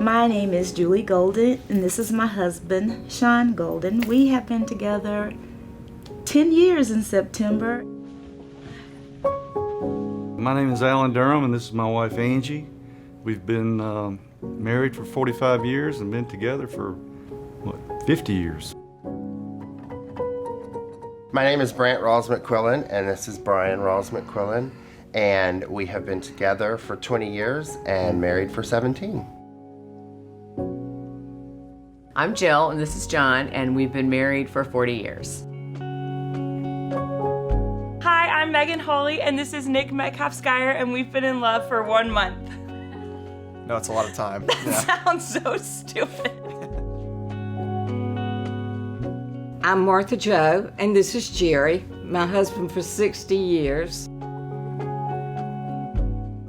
My name is Julie Golden, and this is my husband, Sean Golden. We have been together 10 years in September. My name is Alan Durham, and this is my wife, Angie. We've been married for 45 years and been together for, 50 years. My name is Brant Rawls-McQuillan, and this is Brian Rawls-McQuillan, and we have been together for 20 years and married for 17. I'm Jill, and this is John, and we've been married for 40 years. Hi, I'm Megan Hawley, and this is Nick Metcalf-Skyer, and we've been in love for 1 month. No, it's a lot of time. That sounds so stupid. I'm Martha Jo, and this is Jerry, my husband for 60 years.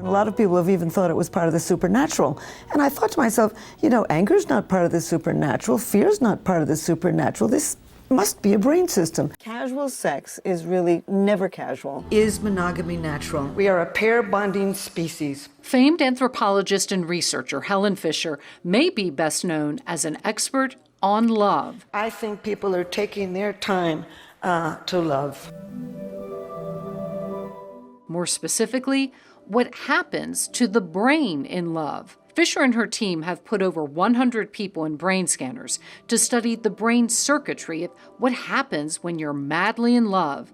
A lot of people have even thought it was part of the supernatural. And I thought to myself, anger's not part of the supernatural, fear's not part of the supernatural. This must be a brain system. Casual sex is really never casual. Is monogamy natural? We are a pair-bonding species. Famed anthropologist and researcher Helen Fisher may be best known as an expert on love. I think people are taking their time to love. More specifically, what happens to the brain in love. Fisher and her team have put over 100 people in brain scanners to study the brain circuitry of what happens when you're madly in love.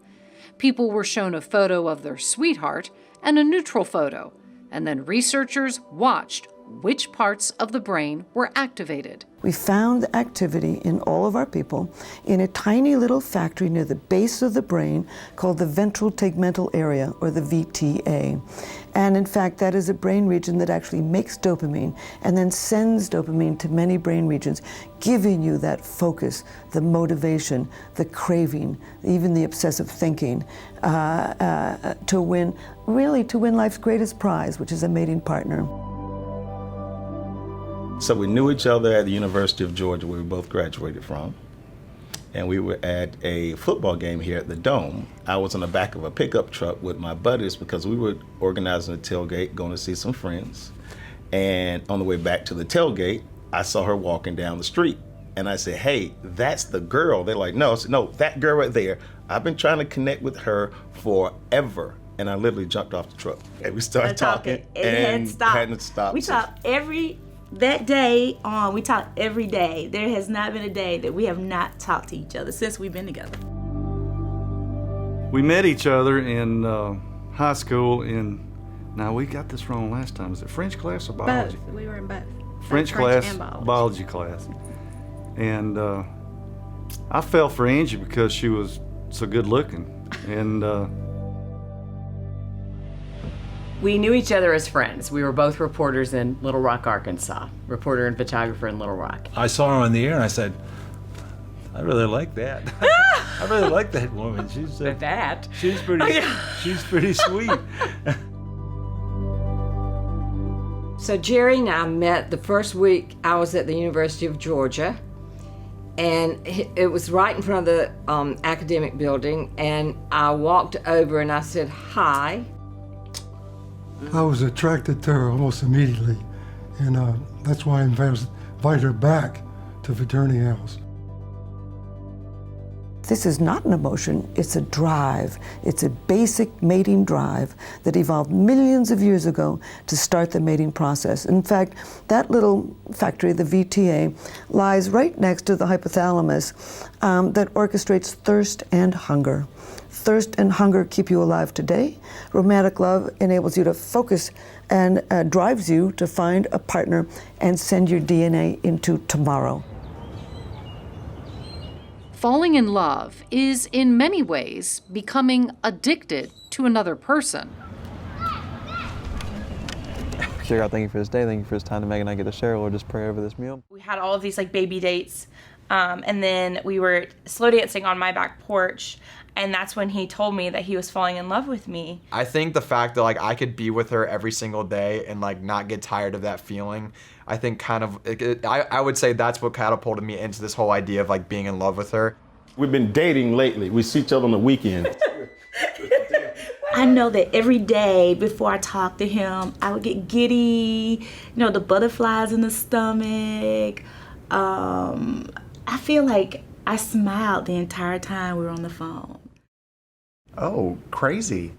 People were shown a photo of their sweetheart and a neutral photo, and then researchers watched which parts of the brain were activated. We found the activity in all of our people in a tiny little factory near the base of the brain called the ventral tegmental area, or the VTA. And in fact, that is a brain region that actually makes dopamine and then sends dopamine to many brain regions, giving you that focus, the motivation, the craving, even the obsessive thinking, to win life's greatest prize, which is a mating partner. So we knew each other at the University of Georgia, where we both graduated from. And we were at a football game here at the Dome. I was in the back of a pickup truck with my buddies because we were organizing a tailgate, going to see some friends. And on the way back to the tailgate, I saw her walking down the street. And I said, hey, that's the girl. They're like, no. I said, no, that girl right there. I've been trying to connect with her forever. And I literally jumped off the truck. And we started talking. It and hadn't stopped. We talked that day on, we talked every day. There has not been a day that we have not talked to each other since we've been together. We met each other in high school now we got this wrong last time. Was it French class or biology? Both. We were in both. French class, and biology class. And I fell for Angie because she was so good looking. And We knew each other as friends. We were both reporters in Little Rock, Arkansas. Reporter and photographer in Little Rock. I saw her on the air and I said, I really like that. I really like that woman. She's pretty sweet. So Jerry and I met the first week I was at the University of Georgia, and it was right in front of the academic building, and I walked over and I said, hi. I was attracted to her almost immediately, and that's why I invited her back to Fraternity House. This is not an emotion, it's a drive. It's a basic mating drive that evolved millions of years ago to start the mating process. In fact, that little factory, the VTA, lies right next to the hypothalamus that orchestrates thirst and hunger. Thirst and hunger keep you alive today. Romantic love enables you to focus and drives you to find a partner and send your DNA into tomorrow. Falling in love is, in many ways, becoming addicted to another person. Dear God, thank you for this day. Thank you for this time that Megan and I get to share. Lord, just pray over this meal. We had all of these baby dates, and then we were slow dancing on my back porch, and that's when he told me that he was falling in love with me. I think the fact that I could be with her every single day and not get tired of that feeling, I think I would say that's what catapulted me into this whole idea of being in love with her. We've been dating lately. We see each other on the weekend. I know that every day before I talked to him, I would get giddy, the butterflies in the stomach. I feel like I smiled the entire time we were on the phone. Oh, crazy.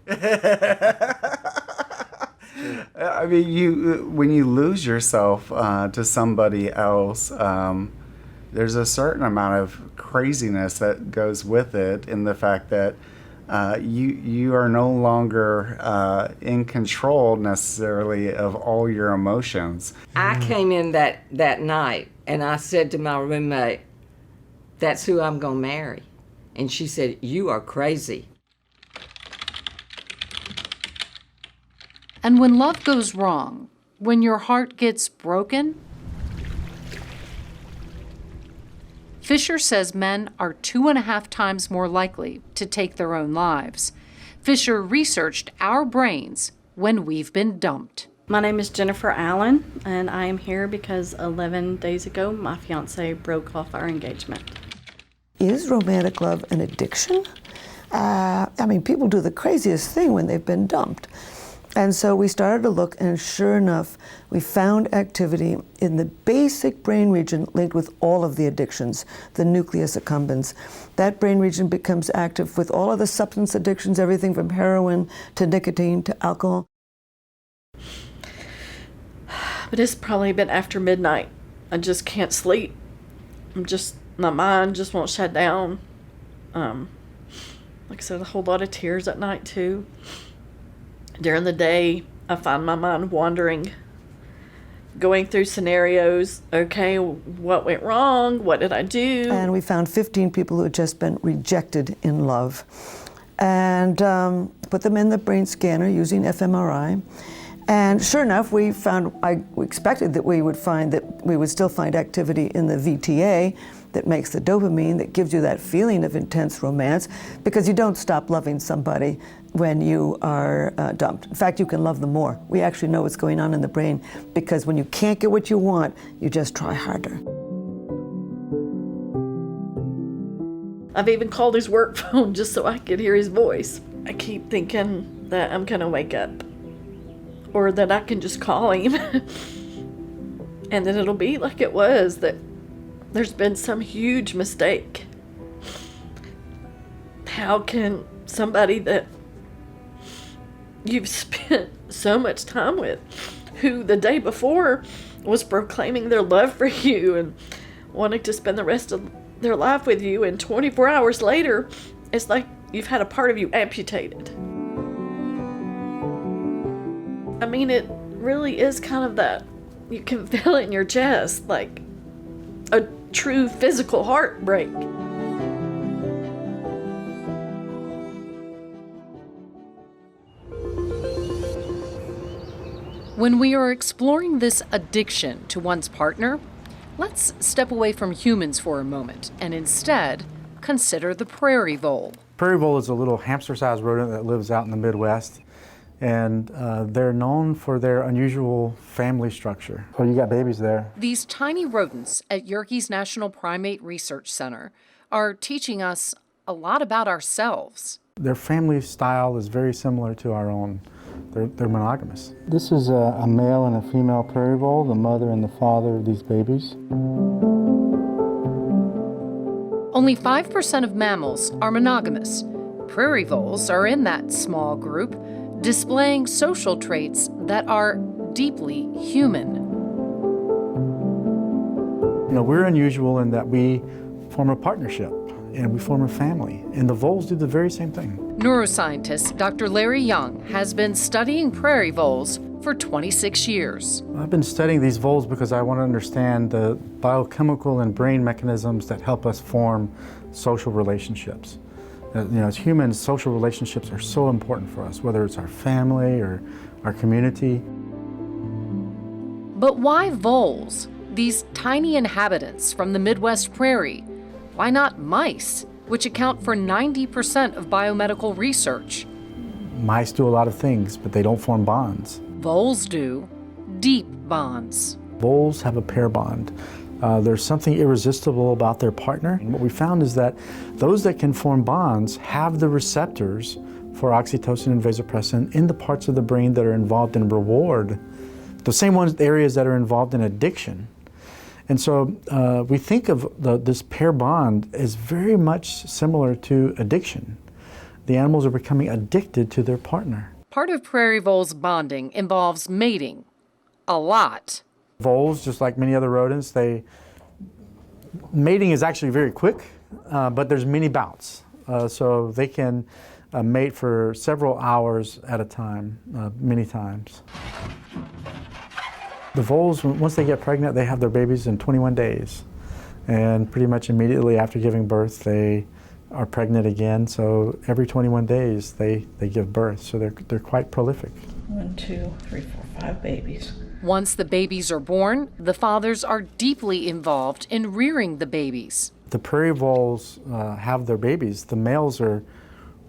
I mean, when you lose yourself to somebody else, there's a certain amount of craziness that goes with it, in the fact that you are no longer in control necessarily of all your emotions. I came in that night and I said to my roommate, "That's who I'm going to marry." And she said, "You are crazy." And when love goes wrong, when your heart gets broken, Fisher says men are 2.5 times more likely to take their own lives. Fisher researched our brains when we've been dumped. My name is Jennifer Allen, and I am here because 11 days ago, my fiance broke off our engagement. Is romantic love an addiction? People do the craziest thing when they've been dumped. And so we started to look, and sure enough, we found activity in the basic brain region linked with all of the addictions, the nucleus accumbens. That brain region becomes active with all of the substance addictions, everything from heroin to nicotine to alcohol. But it's probably been after midnight. I just can't sleep. My mind just won't shut down. Like I said, a whole lot of tears at night too. During the day, I find my mind wandering, going through scenarios. Okay, what went wrong? What did I do? And we found 15 people who had just been rejected in love, and put them in the brain scanner using fMRI. And sure enough, we expected that we would still find activity in the VTA that makes the dopamine that gives you that feeling of intense romance, because you don't stop loving somebody when you are dumped. In fact, you can love them more. We actually know what's going on in the brain, because when you can't get what you want, you just try harder. I've even called his work phone just so I could hear his voice. I keep thinking that I'm gonna wake up, or that I can just call him and that it'll be like it was, that there's been some huge mistake. How can somebody that you've spent so much time with, who the day before was proclaiming their love for you and wanting to spend the rest of their life with you, and 24 hours later, it's like you've had a part of you amputated. I mean, it really is kind of that, you can feel it in your chest, like a true physical heartbreak. When we are exploring this addiction to one's partner, let's step away from humans for a moment and instead consider the prairie vole. Prairie vole is a little hamster-sized rodent that lives out in the Midwest, and they're known for their unusual family structure. So you got babies there. These tiny rodents at Yerkes Primate Research Center are teaching us a lot about ourselves. Their family style is very similar to our own. They're monogamous. This is a male and a female prairie vole, the mother and the father of these babies. Only 5% of mammals are monogamous. Prairie voles are in that small group, displaying social traits that are deeply human. You know, we're unusual in that we form a partnership and we form a family, and the voles do the very same thing. Neuroscientist Dr. Larry Young has been studying prairie voles for 26 years. I've been studying these voles because I want to understand the biochemical and brain mechanisms that help us form social relationships. You know, as humans, social relationships are so important for us, whether it's our family or our community. But why voles, these tiny inhabitants from the Midwest prairie? Why not mice, which account for 90% of biomedical research? Mice do a lot of things, but they don't form bonds. Voles do, deep bonds. Voles have a pair bond. There's something irresistible about their partner. And what we found is that those that can form bonds have the receptors for oxytocin and vasopressin in the parts of the brain that are involved in reward, the same areas that are involved in addiction. And so we think of this pair bond as very much similar to addiction. The animals are becoming addicted to their partner. Part of prairie voles bonding involves mating. A lot. Voles, just like many other rodents, mating is actually very quick, but there's many bouts. So they can mate for several hours at a time, many times. The voles, once they get pregnant, they have their babies in 21 days. And pretty much immediately after giving birth, they are pregnant again. So every 21 days, they give birth. So they're quite prolific. 1, 2, 3, 4, 5 babies. Once the babies are born, the fathers are deeply involved in rearing the babies. The prairie voles have their babies. The males are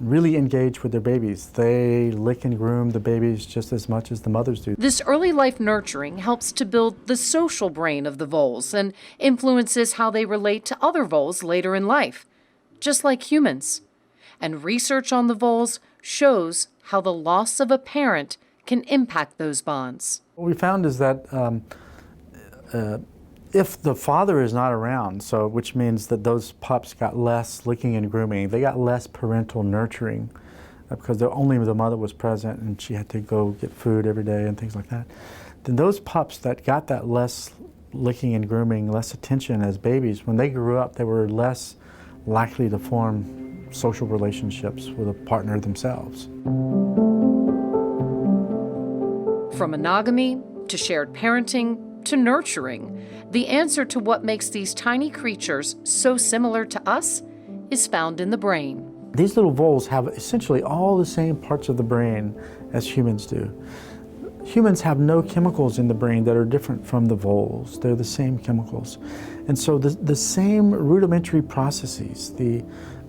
really engaged with their babies. They lick and groom the babies just as much as the mothers do. This early life nurturing helps to build the social brain of the voles and influences how they relate to other voles later in life, just like humans. And research on the voles shows how the loss of a parent can impact those bonds. What we found is that if the father is not around, so which means that those pups got less licking and grooming, they got less parental nurturing because only the mother was present and she had to go get food every day and things like that. Then those pups that got that less licking and grooming, less attention as babies, when they grew up, they were less likely to form social relationships with a partner themselves. From monogamy to shared parenting to nurturing, the answer to what makes these tiny creatures so similar to us is found in the brain. These little voles have essentially all the same parts of the brain as humans do. Humans have no chemicals in the brain that are different from the voles. They're the same chemicals. And so the same rudimentary processes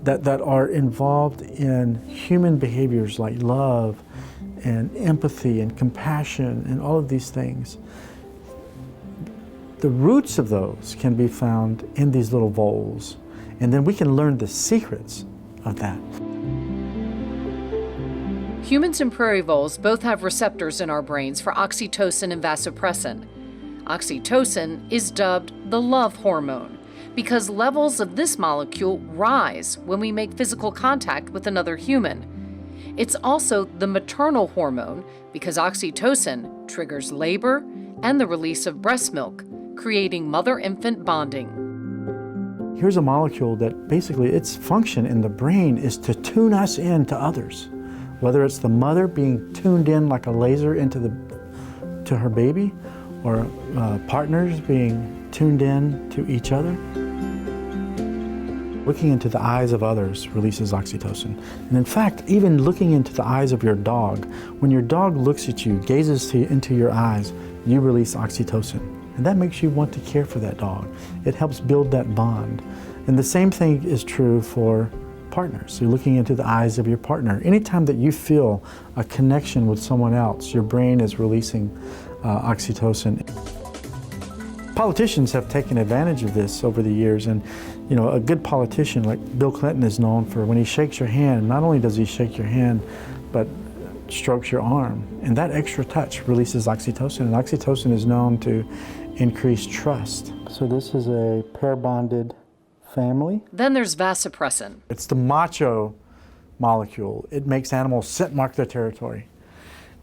that are involved in human behaviors like love and empathy and compassion and all of these things, the roots of those can be found in these little voles. And then we can learn the secrets of that. Humans and prairie voles both have receptors in our brains for oxytocin and vasopressin. Oxytocin is dubbed the love hormone because levels of this molecule rise when we make physical contact with another human. It's also the maternal hormone because oxytocin triggers labor and the release of breast milk, creating mother-infant bonding. Here's a molecule that basically its function in the brain is to tune us in to others, whether it's the mother being tuned in like a laser to her baby, or partners being tuned in to each other. Looking into the eyes of others releases oxytocin. And in fact, even looking into the eyes of your dog, when your dog looks at you, gazes into your eyes, you release oxytocin. And that makes you want to care for that dog. It helps build that bond. And the same thing is true for partners. So you're looking into the eyes of your partner. Anytime that you feel a connection with someone else, your brain is releasing oxytocin. Politicians have taken advantage of this over the years, and you know, a good politician like Bill Clinton is known for when he shakes your hand, not only does he shake your hand, but strokes your arm. And that extra touch releases oxytocin, and oxytocin is known to increase trust. So this is a pair-bonded family. Then there's vasopressin. It's the macho molecule. It makes animals scent mark their territory.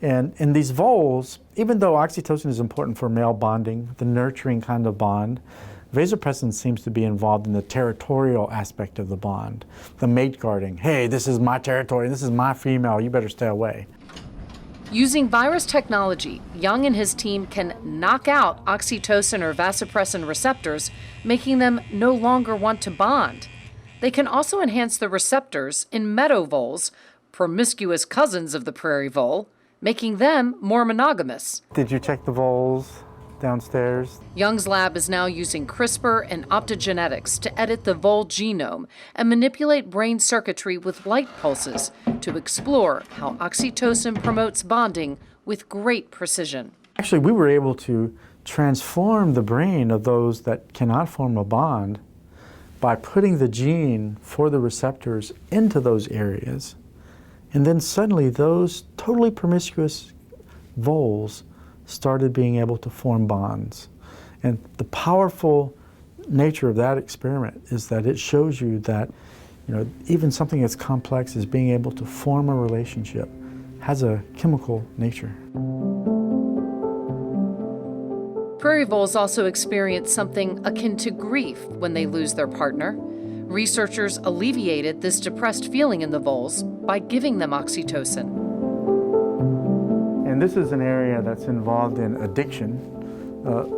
And in these voles, even though oxytocin is important for male bonding, the nurturing kind of bond, vasopressin seems to be involved in the territorial aspect of the bond, the mate guarding. Hey, this is my territory, this is my female, you better stay away. Using virus technology, Young and his team can knock out oxytocin or vasopressin receptors, making them no longer want to bond. They can also enhance the receptors in meadow voles, promiscuous cousins of the prairie vole, making them more monogamous. Did you check the voles downstairs? Young's lab is now using CRISPR and optogenetics to edit the vole genome and manipulate brain circuitry with light pulses to explore how oxytocin promotes bonding with great precision. Actually, we were able to transform the brain of those that cannot form a bond by putting the gene for the receptors into those areas And then suddenly those totally promiscuous voles started being able to form bonds. And the powerful nature of that experiment is that it shows you that, even something as complex as being able to form a relationship has a chemical nature. Prairie voles also experience something akin to grief when they lose their partner. Researchers alleviated this depressed feeling in the voles by giving them oxytocin. And this is an area that's involved in addiction,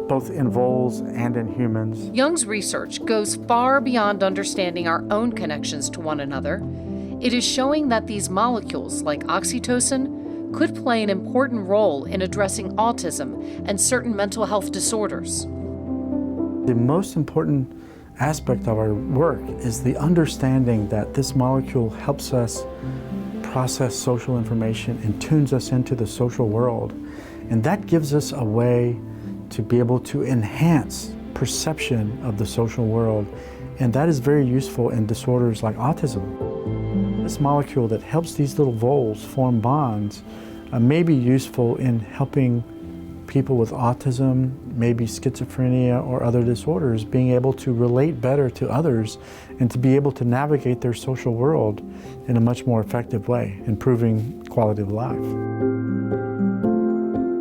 both in voles and in humans. Young's research goes far beyond understanding our own connections to one another. It is showing that these molecules, like oxytocin, could play an important role in addressing autism and certain mental health disorders. The most important aspect of our work is the understanding that this molecule helps us process social information and tunes us into the social world. And that gives us a way to be able to enhance perception of the social world. And that is very useful in disorders like autism. This molecule that helps these little voles form bonds may be useful in helping people with autism, maybe schizophrenia or other disorders, being able to relate better to others and to be able to navigate their social world in a much more effective way, improving quality of life.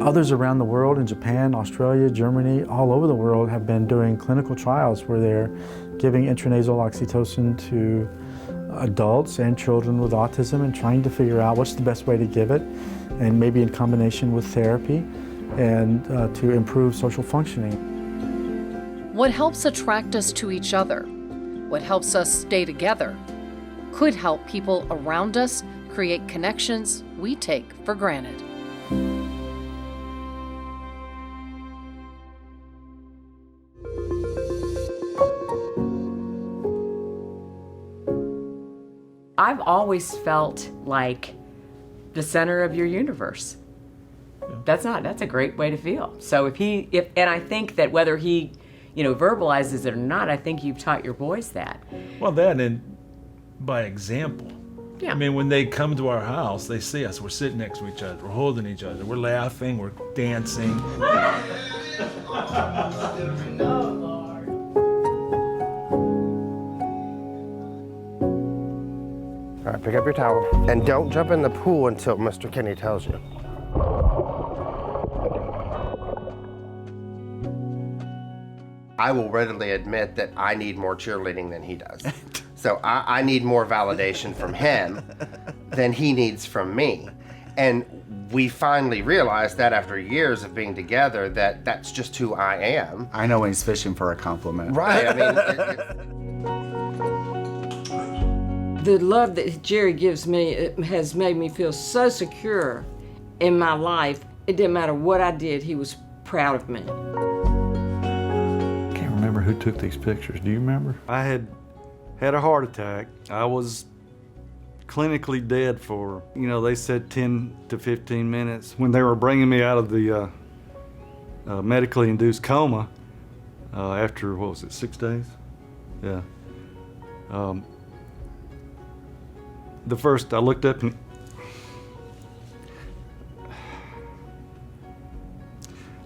Others around the world, in Japan, Australia, Germany, all over the world, have been doing clinical trials where they're giving intranasal oxytocin to adults and children with autism and trying to figure out what's the best way to give it, and maybe in combination with therapy, and to improve social functioning. What helps attract us to each other, what helps us stay together, could help people around us create connections we take for granted. I've always felt like the center of your universe. That's a great way to feel. So and I think that whether he, verbalizes it or not, I think you've taught your boys that. Well, that and by example. Yeah. I mean, when they come to our house, they see us. We're sitting next to each other. We're holding each other. We're laughing. We're dancing. All right, pick up your towel. And don't jump in the pool until Mr. Kenny tells you. I will readily admit that I need more cheerleading than he does. So I need more validation from him than he needs from me. And we finally realized that after years of being together, that that's just who I am. I know when he's fishing for a compliment. Right, I mean... The love that Jerry gives me has made me feel so secure in my life. It didn't matter what I did, he was proud of me. I can't remember who took these pictures. Do you remember? I had a heart attack. I was clinically dead for, they said 10 to 15 minutes. When they were bringing me out of the medically induced coma after, 6 days? Yeah.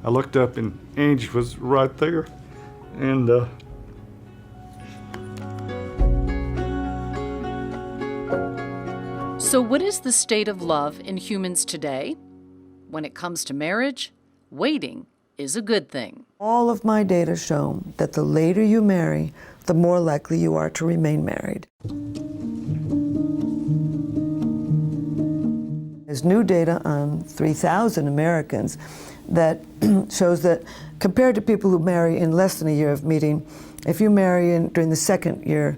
I looked up and Angie was right there, and So what is the state of love in humans today? When it comes to marriage, waiting is a good thing. All of my data show that the later you marry, the more likely you are to remain married. There's new data on 3,000 Americans that shows that compared to people who marry in less than a year of meeting, if you marry during the second year,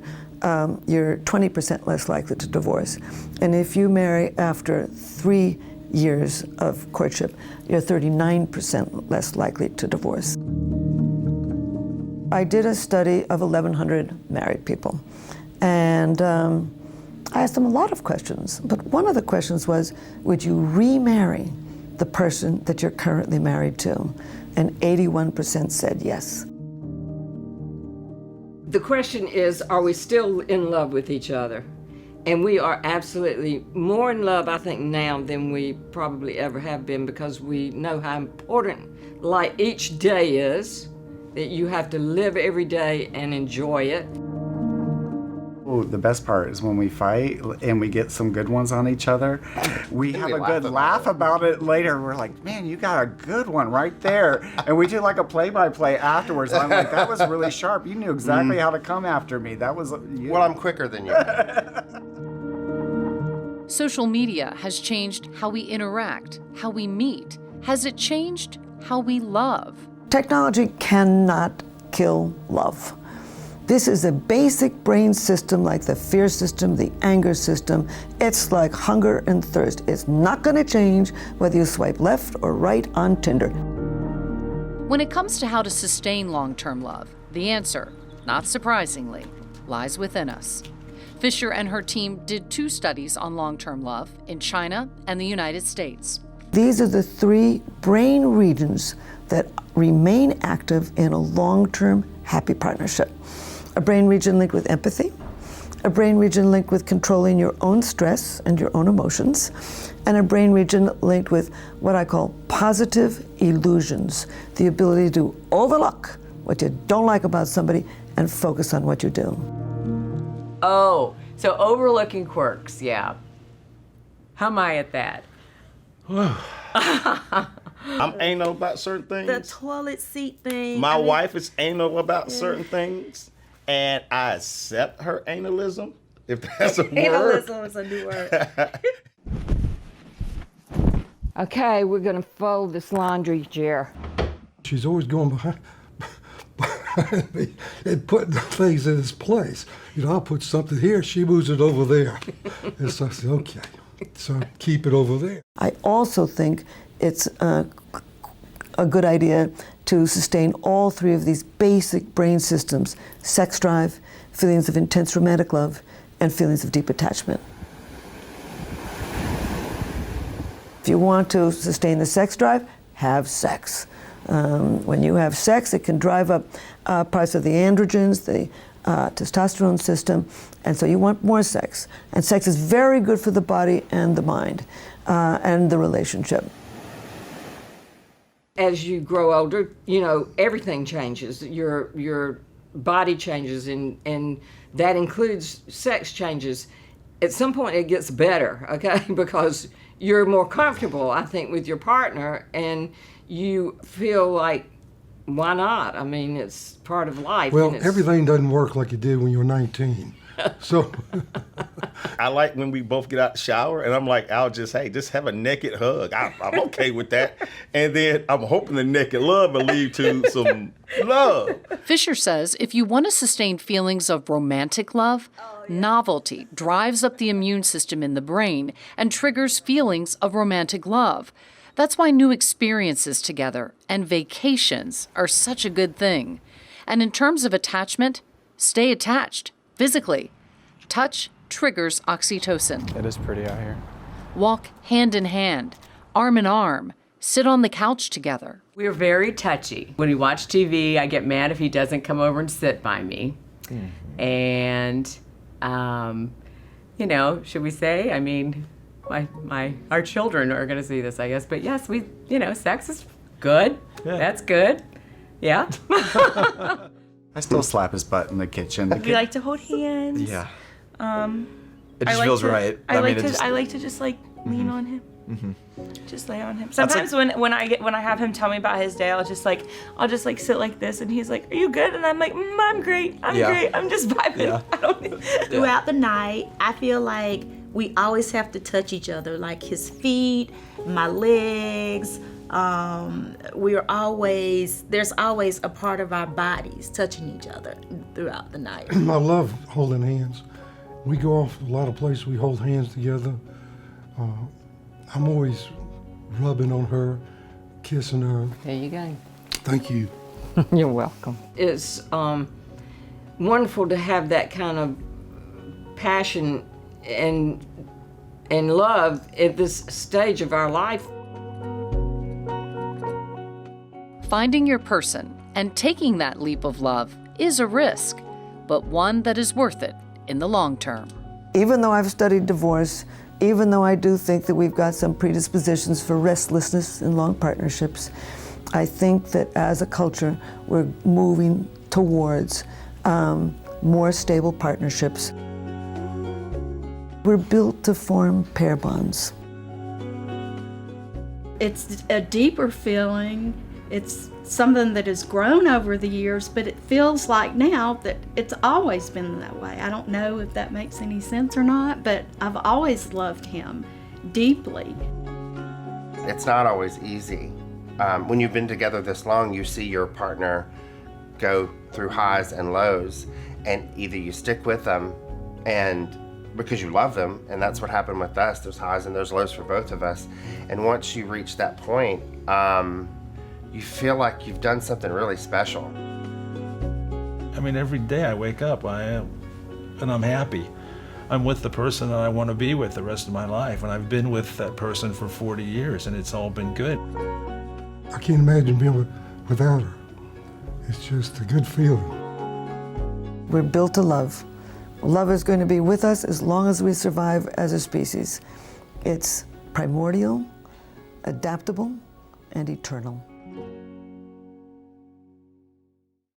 you're 20% less likely to divorce. And if you marry after 3 years of courtship, you're 39% less likely to divorce. I did a study of 1,100 married people, and I asked them a lot of questions, but one of the questions was, would you remarry the person that you're currently married to? And 81% said yes. The question is, are we still in love with each other? And we are absolutely more in love, I think, now than we probably ever have been, because we know how important like each day is, that you have to live every day and enjoy it. Oh, the best part is when we fight and we get some good ones on each other. We have a good laugh about it later. We're like, man, you got a good one right there. And we do like a play-by-play afterwards. I'm like, that was really sharp. You knew exactly how to come after me. That was you. Well, I'm quicker than you. Social media has changed how we interact, how we meet. Has it changed how we love? Technology cannot kill love. This is a basic brain system like the fear system, the anger system. It's like hunger and thirst. It's not going to change whether you swipe left or right on Tinder. When it comes to how to sustain long-term love, the answer, not surprisingly, lies within us. Fisher and her team did 2 studies on long-term love in China and the United States. These are the 3 brain regions that remain active in a long-term happy partnership. A brain region linked with empathy, a brain region linked with controlling your own stress and your own emotions, and a brain region linked with what I call positive illusions, the ability to overlook what you don't like about somebody and focus on what you do. Oh, so overlooking quirks, yeah. How am I at that? I'm anal about certain things. The toilet seat thing. My wife is anal about certain things, and I accept her analism, if that's a word. Analism is a new word. Okay, we're gonna fold this laundry, Jer. She's always going behind me and putting things in its place. You know, I'll put something here, she moves it over there. And so I said, okay, so keep it over there. I also think it's a good idea to sustain all 3 of these basic brain systems: sex drive, feelings of intense romantic love, and feelings of deep attachment. If you want to sustain the sex drive, have sex. When you have sex, it can drive up parts of the androgens, the testosterone system, and so you want more sex. And sex is very good for the body and the mind and the relationship. As you grow older, you know, everything changes. Your body changes, and that includes sex changes. At some point, it gets better, okay, because you're more comfortable, I think, with your partner, and you feel like, why not? I mean, it's part of life. Well, everything doesn't work like it did when you were 19. So I like when we both get out the shower and I'm like, I'll just have a naked hug. I'm okay with that. And then I'm hoping the naked love will lead to some love. Fisher says if you want to sustain feelings of romantic love, novelty drives up the immune system in the brain and triggers feelings of romantic love. That's why new experiences together and vacations are such a good thing. And in terms of attachment, stay attached. Physically, touch triggers oxytocin. It is pretty out here. Walk hand in hand, arm in arm, sit on the couch together. We're very touchy. When we watch TV, I get mad if he doesn't come over and sit by me. Mm-hmm. And, you know, should we say? I mean, our children are going to see this, I guess. But yes, sex is good. Yeah. That's good. Yeah. I still slap his butt in the kitchen. We like to hold hands. Yeah. It just feels right. I like to just like lean on him. Mm-hmm. Just lay on him. Sometimes when I have him tell me about his day, I'll just like sit like this, and he's like, "Are you good?" And I'm like, "I'm great. I'm great. I'm just vibing." Yeah. Throughout the night, I feel like we always have to touch each other, like his feet, my legs. There's always a part of our bodies touching each other throughout the night. I love holding hands. We go off a lot of places, we hold hands together. I'm always rubbing on her, kissing her. There you go. Thank you. You're welcome. It's wonderful to have that kind of passion and love at this stage of our life. Finding your person and taking that leap of love is a risk, but one that is worth it in the long term. even though I've studied divorce, even though I do think that we've got some predispositions for restlessness in long partnerships, I think that as a culture, we're moving towards more stable partnerships. We're built to form pair bonds. It's a deeper feeling. It's something that has grown over the years, but it feels like now that it's always been that way. I don't know if that makes any sense or not, but I've always loved him deeply. It's not always easy. When you've been together this long, you see your partner go through highs and lows, and either you stick with them and because you love them, and that's what happened with us. There's highs and there's lows for both of us. And once you reach that point, you feel like you've done something really special. I mean, every day I wake up, and I'm happy. I'm with the person that I want to be with the rest of my life, and I've been with that person for 40 years, and it's all been good. I can't imagine being without her. It's just a good feeling. We're built to love. Love is going to be with us as long as we survive as a species. It's primordial, adaptable, and eternal.